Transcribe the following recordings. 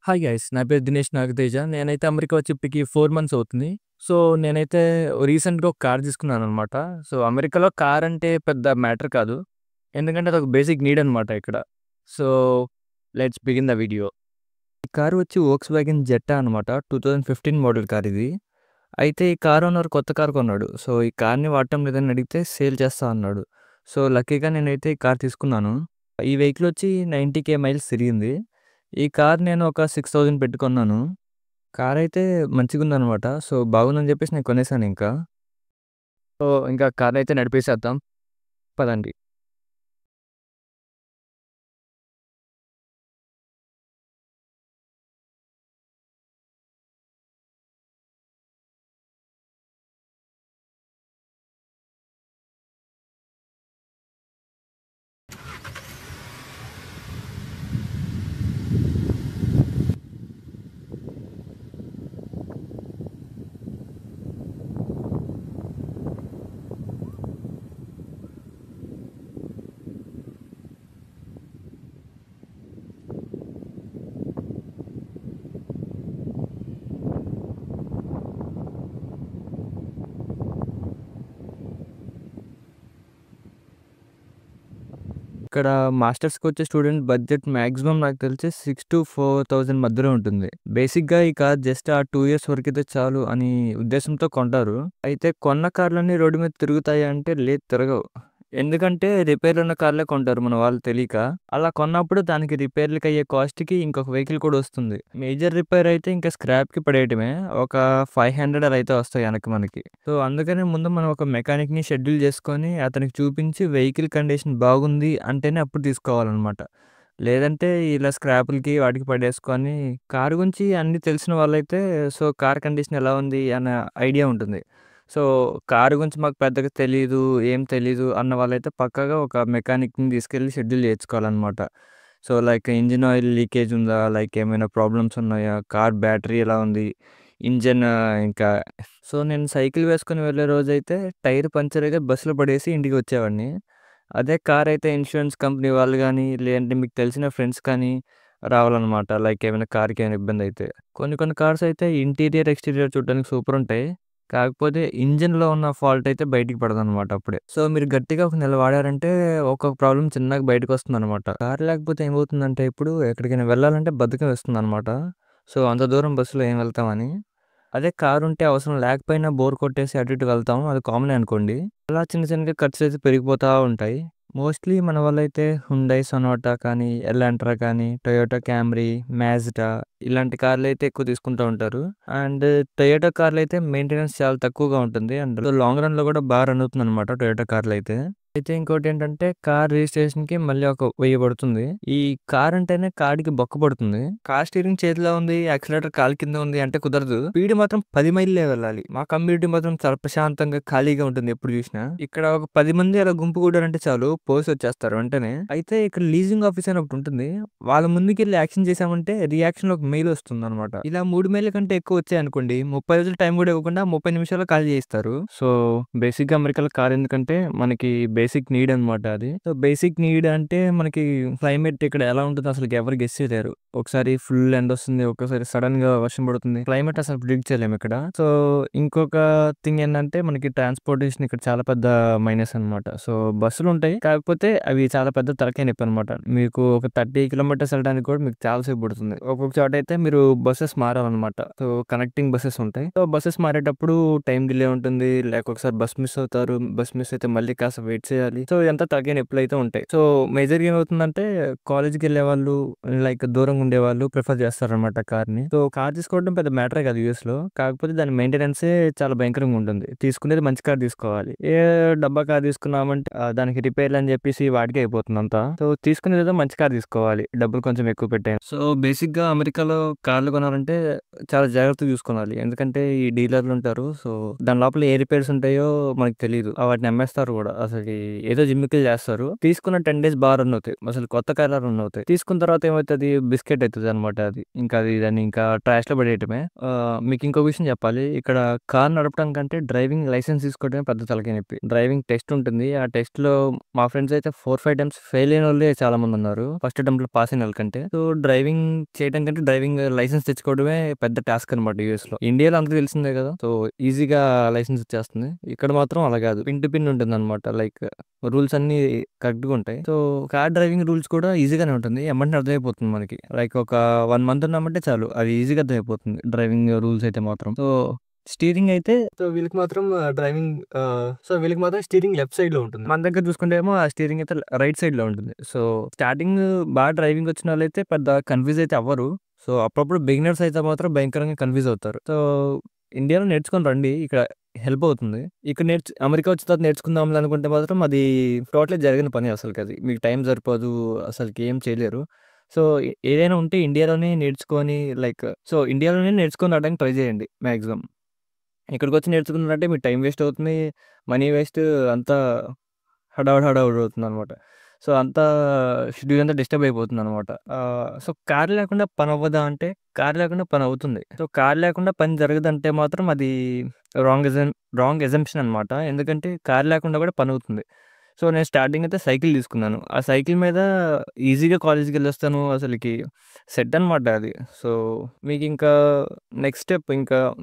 Hi guys. నా పేరు దినేష్ నాగతేజ. నేనైతే అమెరికా వచ్చి ఇప్పటికి 4 మంత్స్ అవుతుంది. సో, నేనైతే రీసెంట్‌గా ఒక కార్ తీసుకున్నాననమాట. సో, అమెరికాలో కార్ అంటే పెద్ద మ్యాటర్ కాదు. ఎందుకంటే అదొక బేసిక్ నీడ్ అనమాట ఇక్కడ. So, let's begin the video. ఈ కారు వచ్చి వోక్స్‌వ్యాగన్ జెట్టా అనమాట. 2015 మోడల్ కార్ ఇది. అయితే ఈ కార్ ఓనర్ కొత్త కార్ కొన్నాడు. సో, ఈ కార్‌ని వాడటం లేదని అడిగితే సేల్ చేస్తా అన్నాడు. సో, లక్కీగా నేనైతే ఈ కార్ తీసుకున్నాను. ఈ వెహికల్ వచ్చి 90,000 మైల్స్ తిరిగింది. ఈ కార్ నేను ఒక 6,000 పెట్టి కొన్నాను. కార్ అయితే మంచిగుందనమాట. సో, బాగుందని చెప్పేసి నేను కొనేసానింకా. సో, ఇంకా కార్‌నయితే నడిపేసేద్దాం. పదండి. ఇక్కడ మాస్టర్స్‌కొచ్చే స్టూడెంట్ బడ్జెట్ మాక్సిమం నాకు తెలిసి 6,000-4,000 మధ్యలో ఉంటుంది. బేసిక్‌గా ఈ కార్ జస్ట్ ఆ 2 ఇయర్స్ వరకైతే చాలు అని ఉద్దేశంతో కొంటారు. అయితే కొన్న కార్‌లన్నీ రోడ్డు మీద తిరుగుతాయా అంటే లేదు, తిరగవు. ఎందుకంటే రిపేర్లున్న కార్లే కొంటారు మన వాళ్ళు తెలియక. అలా కొన్నప్పుడు దానికి రిపేర్లకయ్యే కాస్ట్‌కి ఇంకొక వెహికల్ కూడా వస్తుంది. మేజర్ రిపేర్ అయితే ఇంకా స్క్రాప్‌కి పడేయటమే. ఒక 500 అలా అయితే వస్తాయి వెనక్కి మనకి. సో, అందుకనే ముందు మనం ఒక మెకానిక్‌ని షెడ్యూల్ చేసుకొని అతనికి చూపించి వెహికల్ కండిషన్ బాగుంది అంటేనే అప్పుడు తీసుకోవాలనమాట. లేదంటే ఇలా స్క్రాపులకి వాటికి పడేసుకొని కారు గురించి అన్నీ తెలిసిన వాళ్ళైతే సో, కార్ కండిషన్ ఎలా ఉంది అన్న ఐడియా ఉంటుంది. సో, కారు గురించి మాకు పెద్దగా తెలీదు, ఏం తెలీదు అన్న వాళ్ళైతే పక్కాగా ఒక మెకానిక్‌ని తీసుకెళ్ళి షెడ్యూల్ చేయించుకోవాలనమాట. So, like engine oil leakage ఉందా? లైక్ ఏమైనా ప్రాబ్లమ్స్ ఉన్నాయా? కార్ బ్యాటరీ ఎలా ఉంది? ఇంజిన్ ఇంకా సో, నేను సైకిల్ వేసుకొని వెళ్ళే రోజైతే టైర్ పంక్చర్ అయితే బస్సులో పడేసి ఇంటికి వచ్చేవాడిని. అదే కార్ అయితే ఇన్స్యూరెన్స్ కంపెనీ వాళ్ళు గానీ, లేదంటే మీకు తెలిసిన ఫ్రెండ్స్ కానీ రావాలనమాట. లైక్ ఏమైనా కార్‌కి ఏమైనా ఇబ్బందయితే. కొన్ని కొన్ని కార్స్ అయితే ఇంటీరియర్, ఎక్స్‌టీరియర్ చూడడానికి సూపరుంటాయి. కాకపోతే ఇంజిన్‌లో ఉన్న ఫాల్ట్ అయితే బయటికి పడదనమాట అప్పుడే. సో, మీరు గట్టిగా ఒక నెల వాడారంటే ఒక్కొక్క ప్రాబ్లమ్ చిన్నగా బయటకొస్తుందనమాట. కార్ లేకపోతే ఏమవుతుందంటే ఇప్పుడు ఎక్కడికైనా వెళ్ళాలంటే బద్ధకం వేస్తుందనమాట. సో, అంత దూరం బస్సులో ఏం వెళ్తామని. అదే కారుంటే అవసరం లేకపోయినా బోర్ కొట్టేసి అటు ఇటు వెళ్తాం. అది కామనే అనుకోండి. అలా చిన్న చిన్నగా ఖర్చులైతే పెరిగిపోతా ఉంటాయి. మోస్ట్‌లీ మన వాళ్ళైతే హుండై సొనాటా కానీ, ఎలాంట్రా కానీ, టొయోటా క్యామ్రీ, మాజ్డా ఇలాంటి కార్లయితే ఎక్కువ తీసుకుంటూ ఉంటారు. అండ్ టొయోటా కార్లయితే మెయింటెనెన్స్ చాలా తక్కువగా ఉంటుంది. అండ్ లాంగ్ రన్‌లో కూడా బా రన్ అవుతుందనమాట టొయోటా కార్లయితే. అయితే ఇంకోటేంటంటే కార్ రిజిస్ట్రేషన్‌కి మళ్ళీ ఒక 1000 పడుతుంది. ఈ కార్ అంటేనే కాడికి బొక్క పడుతుంది. కార్ స్టీరింగ్ చేతిలో ఉంది, యాక్సిలరేటర్ కాలు కింద ఉంది అంటే కుదరదు. స్పీడ్ మాత్రం 10 మైళ్ళే వెళ్ళాలి. మా కమ్యూనిటీ మాత్రం చాలా ప్రశాంతంగా ఖాళీగా ఉంటుంది ఎప్పుడు చూసినా. ఇక్కడ ఒక 10 మంది అలా గుంపు కూడారంటే చాలు పోలీసొచ్చేస్తారు వెంటనే. అయితే ఇక్కడ లీజింగ్ ఆఫీస్ అని ఒకటుంటుంది. వాళ్ళ ముందుకెళ్ళి యాక్షన్ చేశామంటే రియాక్షన్‌లో ఒక మెయిల్ వస్తుందనమాట. ఇలా 3 మెయిల్‌ల కంటే ఎక్కువ వచ్చాయనుకోండి 30 రోజులు టైం కూడా ఇవ్వకుండా 30 నిమిషాల్లో ఖాళీ చేయిస్తారు. సో, బేసిక్‌గా అమెరికాలో కార్ ఎందుకంటే మనకి బేసిక్ నీడ్ అనమాట అది. సో, బేసిక్ నీడ్ అంటే మనకి క్లైమేట్ ఇక్కడ ఎలా ఉంటుందో అసలు ఎవరు గెస్ చేయలేరు. ఒకసారి ఫుల్ ఎండొస్తుంది. ఒక్కోసారి సడెన్‌గా వర్షం పడుతుంది. క్లైమేట్ అసలు ప్రిడిక్ట్ చేయలేము ఇక్కడ. సో, ఇంకొక థింగ్ ఏంటంటే మనకి ట్రాన్స్‌పోర్టేషన్ ఇక్కడ చాలా పెద్ద మైనస్ అనమాట. సో, బస్సులుంటాయి. కాకపోతే అవి చాలా పెద్ద తలకాయ నొప్పనమాట. మీకు ఒక 30 కిలోమీటర్స్ వెళ్ళడానికి కూడా మీకు చాలా సేపు పడుతుంది. ఒక్కొక్క చోటైతే మీరు బసెస్ మారాలనమాట. సో, కనెక్టింగ్ బసెస్ ఉంటాయి. సో, బసెస్ మారేటప్పుడు టైం డిలే ఉంటుంది. లేక ఒకసారి బస్ మిస్ అవుతారు. బస్ మిస్ అయితే మళ్ళీ కాస్త వెయిట్ చేయాలి. సో, ఇదంతా తలకాయ నొప్పులైతే ఉంటాయి. సో, మేజర్‌గా ఏమవుతుందంటే కాలేజ్‌కెళ్ళేవాళ్ళు లైక్ దూరంగా ఉండేవాళ్ళు ప్రిఫర్ చేస్తారనమాట కార్‌ని. సో, కార్ తీసుకోవడం పెద్ద మ్యాటరే కాదు యూఎస్‌లో. కాకపోతే దాని మెయింటెనెన్సే చాలా భయంకరంగా ఉంటుంది. తీసుకునేది మంచి కార్ తీసుకోవాలి. ఏ డబ్బా కార్ తీసుకున్నామంటే దానికి రిపేర్‌లని చెప్పేసి వాటికే అయిపోతుంది అంతా. సో, తీసుకునేదేదో మంచి కార్ తీసుకోవాలి. డబ్బులు కొంచెం ఎక్కువ పెట్టైనా. సో, బేసిక్‌గా అమెరికాలో కార్లు కొనాలంటే చాలా జాగ్రత్తగా చూసుకోవాలి. ఎందుకంటే ఈ డీలర్‌లుంటారు. సో, దాని లోపల ఏ రిపేర్స్ ఉంటాయో మనకు తెలీదు. వాటిని అమ్మేస్తారు కూడా. అసలకి ఏదో జిమ్మికులు చేస్తారు. తీసుకున్న 10 డేస్ బా రన్ అవుతాయి. అసలు కొత్త కార్‌లా రన్ అవుతాయి. తీసుకున్న తర్వాత ఏమైతది బిస్కెట్ అయితదనమాట అది. ఇంకా అది దాన్ని ఇంకా ట్రాష్‌లో పడేయటమే. మీకు ఇంకో విషయం చెప్పాలి. ఇక్కడ కార్ నడపడం కంటే డ్రైవింగ్ లైసెన్స్ తీసుకోవడమే పెద్ద తలకాయ నొప్పి. డ్రైవింగ్ టెస్ట్ ఉంటుంది. ఆ టెస్ట్‌లో మా ఫ్రెండ్స్ అయితే 4, 5 టైమ్స్ ఫెయిల్ అయినోళ్ళే చాలా మందున్నారు. ఫస్ట్ అటెంప్ట్‌లో పాస్ అయినోళ్ళ కంటే. సో, డ్రైవింగ్ చేయడం కంటే డ్రైవింగ్ లైసెన్స్ తెచ్చుకోవడమే పెద్ద టాస్క్ అనమాట యూఎస్‌లో. ఇండియాలో అందరికి తెలిసిందే కదా! సో, ఈజీగా లైసెన్స్ వచ్చేస్తుంది. ఇక్కడ మాత్రం అలా కాదు. పిన్ టు పిన్ ఉంటుందనమాట. లైక్ రూల్స్ అన్నీ కరెక్ట్‌గా ఉంటాయి. సో, కార్ డ్రైవింగ్ రూల్స్ కూడా ఈజీగానే ఉంటుంది. ఎమ్మటనే అర్థమైపోతుంది మనకి. లైక్ ఒక 1 మంత్ ఉన్నామంటే చాలు. అది ఈజీగా అర్థమైపోతుంది. డ్రైవింగ్ రూల్స్ అయితే మాత్రం. సో, స్టీరింగ్ అయితే వీళ్ళకి మాత్రం వీళ్ళకి మాత్రం స్టీరింగ్ లెఫ్ట్ సైడ్‌లో ఉంటుంది. మన దగ్గర చూసుకుంటే ఏమో ఆ స్టీరింగ్ అయితే రైట్ సైడ్‌లో ఉంటుంది. సో, స్టార్టింగ్ బాగా డ్రైవింగ్ వచ్చినోళ్ళైతే పెద్ద కన్‌ఫ్యూజ్ అయితే అవ్వరు. సో, అప్పుడప్పుడు బిగినర్స్ అయితే మాత్రం భయంకరంగా కన్‌ఫ్యూజ్ అవుతారు. సో, ఇండియాలో నేర్చుకొని రండి. ఇక్కడ హెల్ప్ అవుతుంది. ఇక్కడ అమెరికా వచ్చిన తర్వాత నేర్చుకుందాంలే అనుకుంటే మాత్రం అది టోటల్లీ జరగని పని అసలకది. మీకు టైం సరిపోదు. అసలకి ఏం చేయలేరు. సో, ఏదైనా ఉంటే ఇండియాలోనే నేర్చుకొని ఇండియాలోనే నేర్చుకొని రావడానికి ట్రై చేయండి మాక్సిమం. ఇక్కడికొచ్చి నేర్చుకున్నారంటే మీ టైం వేస్ట్ అవుతుంది. మనీ వేస్ట్ అంతా హడావుడి అవుతుందనమాట. సో, అంతా షెడ్యూల్ అంతా డిస్టర్బ్ అయిపోతుందనమాట. కారు లేకుండా పనవ్వదా అంటే, కారు లేకుండా పనవుతుంది. సో, కారు లేకుండా పని జరగదంటే మాత్రం అది రాంగ్ ఎజం రాంగ్ అజంప్షన్ అనమాట. ఎందుకంటే కారు లేకుండా కూడా పనవుతుంది. సో, నేను స్టార్టింగ్ అయితే సైకిల్ తీసుకున్నాను. ఆ సైకిల్ మీద ఈజీగా కాలేజ్‌కెళ్ళొస్తాను. అసలకి సెట్ అనమాట అది. సో, మీకింకా నెక్స్ట్ స్టెప్ ఇంకా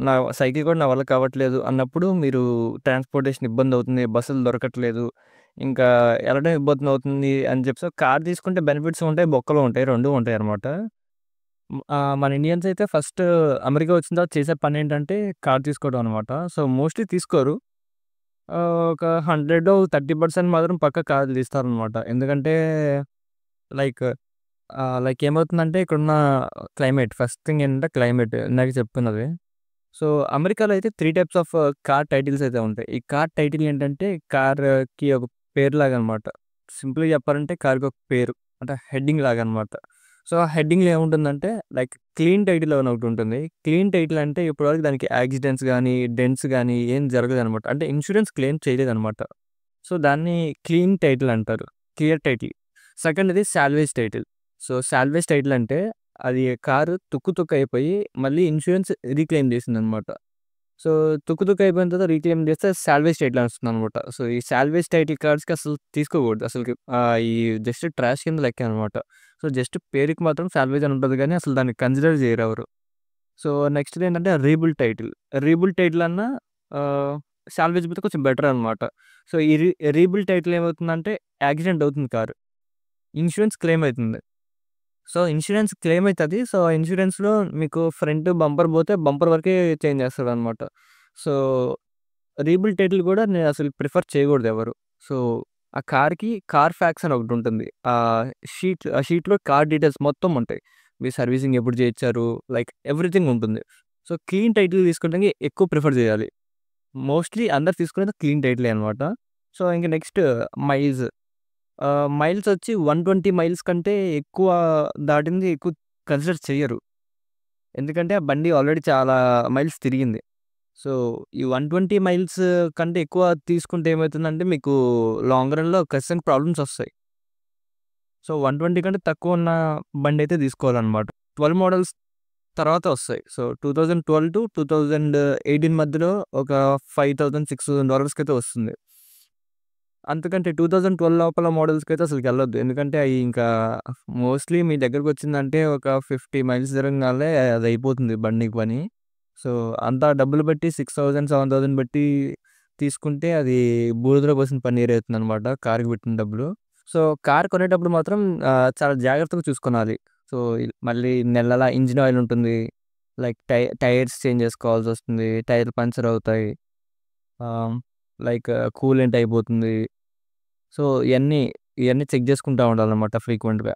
సైకిల్ కూడా నా వల్ల కావట్లేదు అన్నప్పుడు మీరు ట్రాన్స్‌పోర్టేషన్ ఇబ్బందవుతుంది. బస్సులు దొరకట్లేదు. ఇంకా ఎళ్ళడం ఇబ్బందవుతుంది అని చెప్పి కార్ తీసుకుంటే బెనిఫిట్స్ ఉంటాయి, బొక్కలు ఉంటాయి. 2 ఉంటాయనమాట. మన ఇండియన్స్ అయితే ఫస్ట్ అమెరికా వచ్చిన తర్వాత చేసే పనేంటంటే కార్ తీసుకోవడం అనమాట. సో, మోస్ట్‌లీ తీసుకోరు. ఒక 100లో 30% మాత్రం పక్కా కార్లు తీస్తారనమాట. ఎందుకంటే లైక్ ఏమవుతుందంటే ఇక్కడున్న క్లైమేట్ ఫస్ట్ థింగ్ ఏంటంటే క్లైమేట్ ఇందాక చెప్పుకున్నది. సో, అమెరికాలో అయితే 3 టైప్స్ ఆఫ్ కార్ టైటిల్స్ అయితే ఉంటాయి. ఈ కార్ టైటిల్ ఏంటంటే కార్‌కి ఒక పేరులాగా అనమాట. సింపుల్‌గా చెప్పాలంటే కార్‌కి ఒక పేరు. అంటే హెడ్డింగ్ లాగా అనమాట. సో, ఆ హెడ్డింగ్‌లో ఏముంటుందంటే క్లీన్ టైటిల్ అని ఒకటుంటుంది. క్లీన్ టైటిల్ అంటే ఇప్పటివరకు దానికి యాక్సిడెంట్స్ గానీ, డెంట్స్ గానీ ఏం జరగదనమాట. అంటే ఇన్స్యూరెన్స్ క్లెయిమ్ చేయలేదనమాట. సో, దాన్ని క్లీన్ టైటిల్ అంటారు. Clear title. సెకండ్‌ది salvage title. So, salvage title అంటే అది కారు తుక్కు తుక్కు అయిపోయి మళ్ళీ ఇన్స్యూరెన్స్ రీక్లెయిమ్ చేసిందనమాట. సో, తుక్కు తుక్కు అయిపోయిన తర్వాత రీక్లెయిమ్ చేస్తే సాల్వేజ్ టైటిల్ అని వస్తుందనమాట. సో, ఈ సాల్వేజ్ టైటిల్ కార్స్‌కి అసలు తీసుకోకూడదు. అసలకి ఈ జస్ట్ ట్రాష్ కింద లెక్కే అనమాట. సో, జస్ట్ పేరుకి మాత్రం సాల్వేజ్ అని ఉంటది గానీ అసలు దాన్ని కన్సిడర్ చేయరెవరు. సో, నెక్స్ట్‌ది ఏంటంటే రీబుల్డ్ టైటిల్. రీబుల్డ్ టైటిల్ అన్నా ఆహ్, సాల్వేజ్ మీద కొంచెం బెటర్ అనమాట. సో, ఈ రీబుల్డ్ టైటిల్ ఏమవుతుందంటే యాక్సిడెంట్ అవుతుంది కారు. ఇన్స్యూరెన్స్ క్లెయిమ్ అయితుంది. సో, ఇన్స్యూరెన్స్ క్లెయిమ్ అయితది. సో, ఆ ఇన్స్యూరెన్స్‌లో మీకు ఫ్రంట్ బంపర్ పోతే బంపర్ వరకే చేంజ్ చేస్తాడనమాట. సో, రీబిల్డ్ టైటిల్ కూడా నేను అసలు ప్రిఫర్ చేయకూడదు ఎవరు. సో, ఆ కార్‌కి కార్ ఫ్యాక్స్ అని ఒకటుంటుంది. ఆ షీట్‌లో కార్ డీటెయిల్స్ మొత్తం ఉంటాయి. మీ సర్వీసింగ్ ఎప్పుడు చేయించారు, ఎవ్రీథింగ్ ఉంటుంది. సో, క్లీన్ టైటిల్ తీసుకోవడానికి ఎక్కువ ప్రిఫర్ చేయాలి. మోస్ట్‌లీ అందరూ తీసుకునేది క్లీన్ టైటిలే అనమాట. సో, ఇంక నెక్స్ట్ మైల్స్. మైల్స్ వచ్చి 120 మైల్స్ కంటే ఎక్కువ దాటింది ఎక్కువ కన్సిడర్ చెయ్యరు. ఎందుకంటే ఆ బండి ఆల్రెడీ చాలా మైల్స్ తిరిగింది. సో, ఈ 120 మైల్స్ కంటే ఎక్కువ తీసుకుంటే ఏమైతుందంటే మీకు లాంగ్ రన్‌లో ఖచ్చితంగా ప్రాబ్లమ్స్ వస్తాయి. సో, 120 కంటే తక్కువ ఉన్న బండయితే తీసుకోవాలనమాట. 12 మోడల్స్ తర్వాత వస్తాయి. సో, 2012-2018 మధ్యలో ఒక $5,000, $6,000 వస్తుంది. అంతకంటే 2012 లోపల మోడల్స్‌కైతే అసలకెళ్ళొద్దు. ఎందుకంటే అయి ఇంకా మోస్ట్‌లీ మీ దగ్గరకొచ్చిందంటే ఒక 50 మైల్స్ తిరంగానే అదయిపోతుంది బండికి పని. సో, అంత డబ్బులు బెట్టి 6,000, 7,000 బెట్టి తీసుకుంటే అది బూడిదలో పోసిన పన్నీరయితుందనమాట కార్‌కి పెట్టిన డబ్బులు. సో, కార్ కొనేటప్పుడు మాత్రం చాలా జాగ్రత్తగా చూసుకోనాలి. సో, మళ్ళీ నెలలా ఇంజిన్ ఆయిల్ ఉంటుంది. టైర్స్ చేంజ్ చేసుకోవాల్సొస్తుంది. టైర్లు పంక్చర్ అవుతాయి. ఆహ్, కూలెంట్ అయిపోతుంది. సో, ఇయన్నీ చెక్ జేసుకుంటా ఉండాలనమాట ఫ్రీక్వెంట్‌గా.